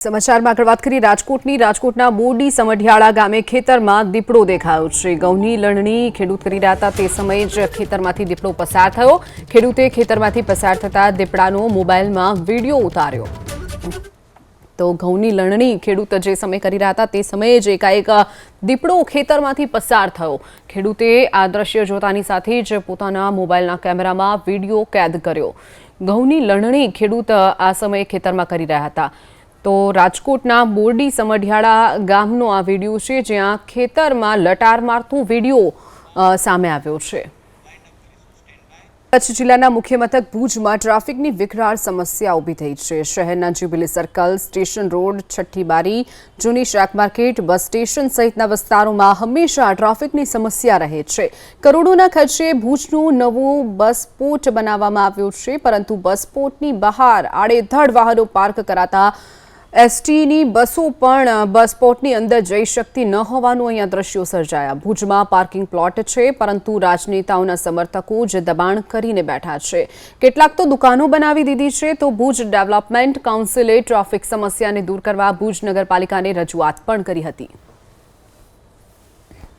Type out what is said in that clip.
સમાચારમાં આગળ વાત કરી રાજકોટના બોરડી સમઢિયાળા ગામે ખેતરમાં દીપડો દેખાયો છે। ઘઉંની લણણી ખેડૂત કરી રહ્યા હતા તે સમયે જ ખેતરમાંથી દીપડો પસાર થયો। ખેડૂતે ખેતરમાંથી પસાર થતા દીપડાનો મોબાઈલમાં વિડીયો ઉતાર્યો। તો ઘઉંની લણણી ખેડૂત જે સમય કરી રહ્યા હતા તે સમયે જ એકાએક દીપડો ખેતરમાંથી પસાર થયો। ખેડૂતે આ દ્રશ્ય જોતાની સાથે જ પોતાના મોબાઈલના કેમેરામાં વિડીયો કેદ કર્યો। ઘઉંની લણણી ખેડૂત આ સમયે ખેતરમાં કરી રહ્યા હતા। તો રાજકોટના બોરડી સમઢિયાળા ગામનો આ વિડીયો છે જ્યાં ખેતરમાં લટાર મારતો વિડીયો સામે આવ્યો છે। કચ્છ જિલ્લાના મુખ્ય મથક ભુજમાં ટ્રાફિકની વિકરાળ સમસ્યા ઊભી થઈ છે। શહેરના જ્યુબિલી સર્કલ, સ્ટેશન રોડ, છઠ્ઠી બારી, જૂની શાક માર્કેટ, બસ સ્ટેશન સહિતના વિસ્તારોમાં હંમેશા ટ્રાફિકની સમસ્યા રહે છે। કરોડોના ખર્ચે ભુજનું નવું બસ પોર્ટ બનાવવામાં આવ્યું છે, પરંતુ બસ પોર્ટની બહાર આડેધડ વાહનો પાર્ક કરાતા એસટીની બસો પણ બસ પોર્ટની અંદર જઈ શકતી ન હોવાનું અહીંયા દ્રશ્યો સર્જાયા। ભુજમાં પાર્કિંગ પ્લોટ છે, પરંતુ રાજનેતાઓના સમર્થકો જ દબાણ કરીને બેઠા છે। કેટલાક તો દુકાનો બનાવી દીધી છે, તો ભુજ ડેવલપમેન્ટ કાઉન્સિલે ટ્રાફિક સમસ્યાને દૂર કરવા ભુજ નગરપાલિકાને રજૂઆત પણ કરી હતી।